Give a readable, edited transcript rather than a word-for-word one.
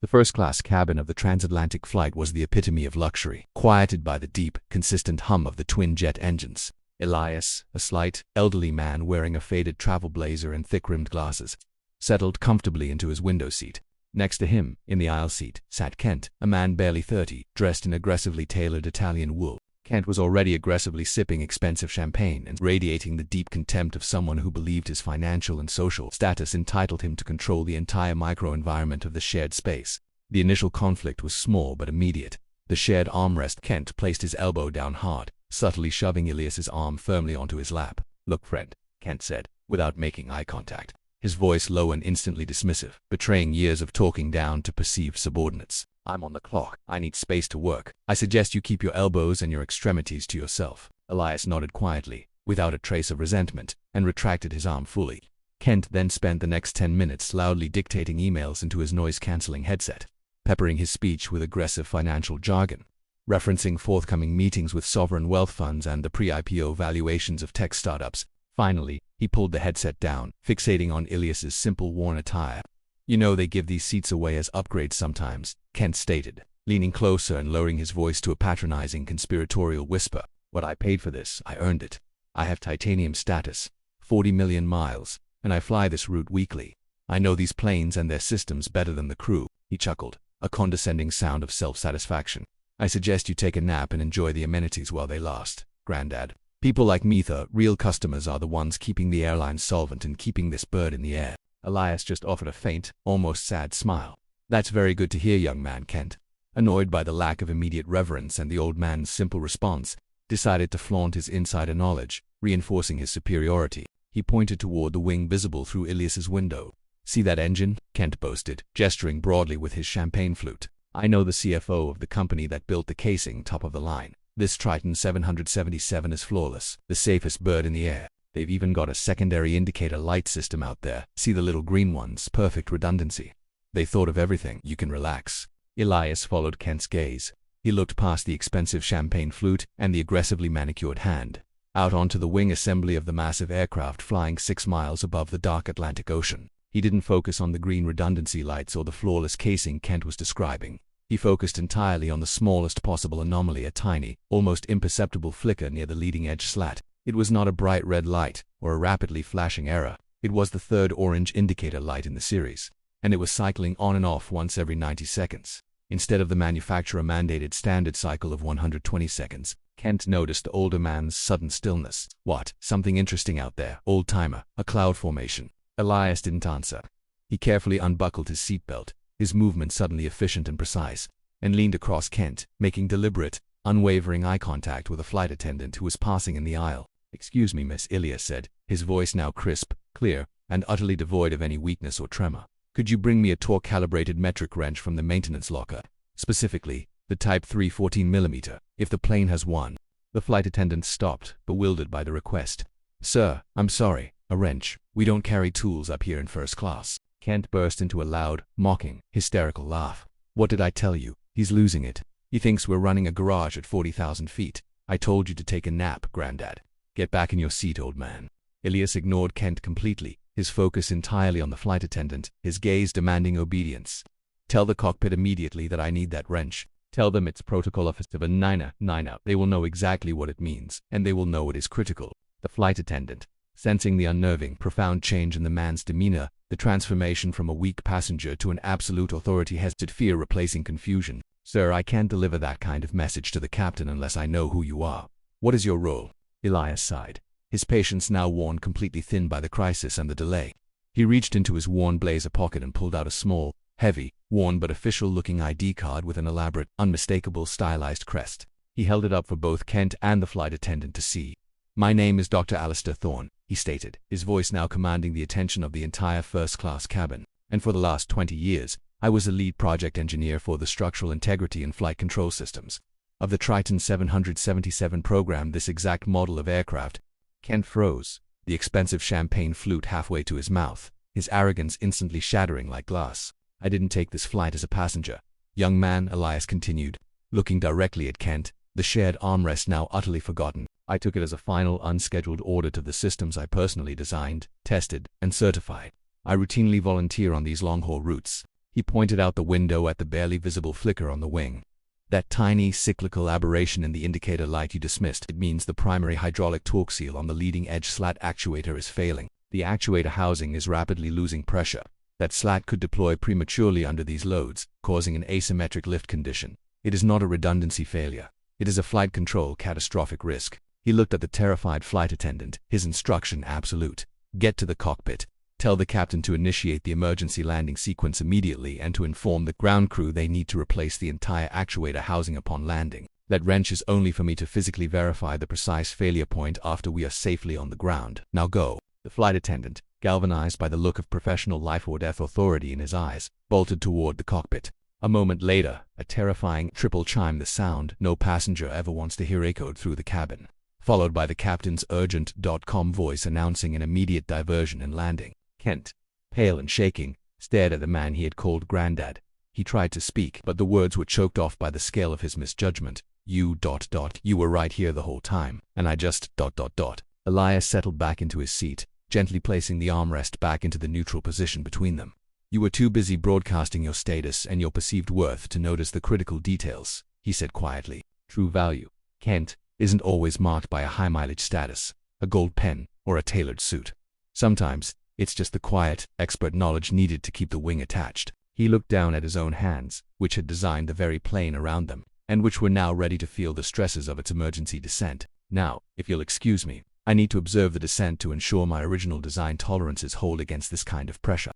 The first-class cabin of the transatlantic flight was the epitome of luxury, quieted by the deep, consistent hum of the twin-jet engines. Elias, a slight, elderly man wearing a faded travel blazer and thick-rimmed glasses, settled comfortably into his window seat. Next to him, in the aisle seat, sat Kent, a man barely 30, dressed in aggressively tailored Italian wool. Kent was already aggressively sipping expensive champagne and radiating the deep contempt of someone who believed his financial and social status entitled him to control the entire microenvironment of the shared space. The initial conflict was small but immediate. The shared armrest. Kent placed his elbow down hard, subtly shoving Elias's arm firmly onto his lap. "Look, friend," Kent said, without making eye contact, his voice low and instantly dismissive, betraying years of talking down to perceived subordinates. "I'm on the clock. I need space to work. I suggest you keep your elbows and your extremities to yourself." Elias nodded quietly, without a trace of resentment, and retracted his arm fully. Kent then spent the next 10 minutes loudly dictating emails into his noise-canceling headset, peppering his speech with aggressive financial jargon, referencing forthcoming meetings with sovereign wealth funds and the pre-IPO valuations of tech startups. Finally, he pulled the headset down, fixating on Elias's simple worn attire. "You know they give these seats away as upgrades sometimes," Kent stated, leaning closer and lowering his voice to a patronizing conspiratorial whisper. "What I paid for this, I earned it. I have titanium status, 40 million miles, and I fly this route weekly. I know these planes and their systems better than the crew." He chuckled, a condescending sound of self-satisfaction. "I suggest you take a nap and enjoy the amenities while they last, Grandad. People like me, the real customers, are the ones keeping the airline solvent and keeping this bird in the air." Elias just offered a faint, almost sad smile. "That's very good to hear, young man." Kent, annoyed by the lack of immediate reverence and the old man's simple response, decided to flaunt his insider knowledge, reinforcing his superiority. He pointed toward the wing visible through Elias's window. "See that engine?" Kent boasted, gesturing broadly with his champagne flute. "I know the CFO of the company that built the casing, top of the line. This Triton 777 is flawless, the safest bird in the air. They've even got a secondary indicator light system out there. See the little green ones? Perfect redundancy. They thought of everything. You can relax." Elias followed Kent's gaze. He looked past the expensive champagne flute and the aggressively manicured hand, out onto the wing assembly of the massive aircraft flying 6 miles above the dark Atlantic Ocean. He didn't focus on the green redundancy lights or the flawless casing Kent was describing. He focused entirely on the smallest possible anomaly, a tiny, almost imperceptible flicker near the leading-edge slat. It was not a bright red light or a rapidly flashing error. It was the third orange indicator light in the series, and it was cycling on and off once every 90 seconds. Instead of the manufacturer-mandated standard cycle of 120 seconds, Kent noticed the older man's sudden stillness. "What? Something interesting out there, old-timer? A cloud formation?" Elias didn't answer. He carefully unbuckled his seatbelt, his movement suddenly efficient and precise, and leaned across Kent, making deliberate, unwavering eye contact with a flight attendant who was passing in the aisle. "Excuse me, miss," Elias said, his voice now crisp, clear, and utterly devoid of any weakness or tremor. "Could you bring me a torque-calibrated metric wrench from the maintenance locker? Specifically, the Type 3 14mm, if the plane has one." The flight attendant stopped, bewildered by the request. "Sir, I'm sorry, a wrench. We don't carry tools up here in first class." Kent burst into a loud, mocking, hysterical laugh. "What did I tell you? He's losing it. He thinks we're running a garage at 40,000 feet. I told you to take a nap, Grandad. Get back in your seat, old man." Elias ignored Kent completely, his focus entirely on the flight attendant, his gaze demanding obedience. "Tell the cockpit immediately that I need that wrench. Tell them it's protocol offensive a 9-9. They will know exactly what it means, and they will know it is critical." The flight attendant, sensing the unnerving, profound change in the man's demeanor, the transformation from a weak passenger to an absolute authority, hesitated, fear replacing confusion. "Sir, I can't deliver that kind of message to the captain unless I know who you are. What is your role?" Elias sighed, his patience now worn completely thin by the crisis and the delay. He reached into his worn blazer pocket and pulled out a small, heavy, worn but official-looking ID card with an elaborate, unmistakable stylized crest. He held it up for both Kent and the flight attendant to see. "My name is Dr. Alistair Thorne," he stated, his voice now commanding the attention of the entire first-class cabin. "And for the last 20 years, I was a lead project engineer for the structural integrity and flight control systems of the Triton 777 program, this exact model of aircraft." Kent froze, the expensive champagne flute halfway to his mouth, his arrogance instantly shattering like glass. "I didn't take this flight as a passenger, young man," Elias continued, looking directly at Kent, the shared armrest now utterly forgotten. "I took it as a final unscheduled audit of the systems I personally designed, tested, and certified. I routinely volunteer on these long-haul routes. He pointed out the window at the barely visible flicker on the wing. That tiny, cyclical aberration in the indicator light you dismissed. It means the primary hydraulic torque seal on the leading edge slat actuator is failing. The actuator housing is rapidly losing pressure. That slat could deploy prematurely under these loads, causing an asymmetric lift condition. It is not a redundancy failure. It is a flight control catastrophic risk. He looked at the terrified flight attendant, his instruction absolute. Get to the cockpit. Tell the captain to initiate the emergency landing sequence immediately and to inform the ground crew they need to replace the entire actuator housing upon landing. That wrench is only for me to physically verify the precise failure point after we are safely on the ground. Now go. The flight attendant, galvanized by the look of professional life or death authority in his eyes, bolted toward the cockpit. A moment later, a terrifying triple chime, the sound no passenger ever wants to hear, echoed through the cabin, followed by the captain's urgent.com voice announcing an immediate diversion and landing. Kent, pale and shaking, stared at the man he had called Grandad. He tried to speak, but the words were choked off by the scale of his misjudgment. You were right here the whole time, and I just. Elias settled back into his seat, gently placing the armrest back into the neutral position between them. You were too busy broadcasting your status and your perceived worth to notice the critical details, he said quietly. True value, Kent, isn't always marked by a high-mileage status, a gold pen, or a tailored suit. Sometimes, it's just the quiet, expert knowledge needed to keep the wing attached. He looked down at his own hands, which had designed the very plane around them, and which were now ready to feel the stresses of its emergency descent. Now, if you'll excuse me, I need to observe the descent to ensure my original design tolerances hold against this kind of pressure.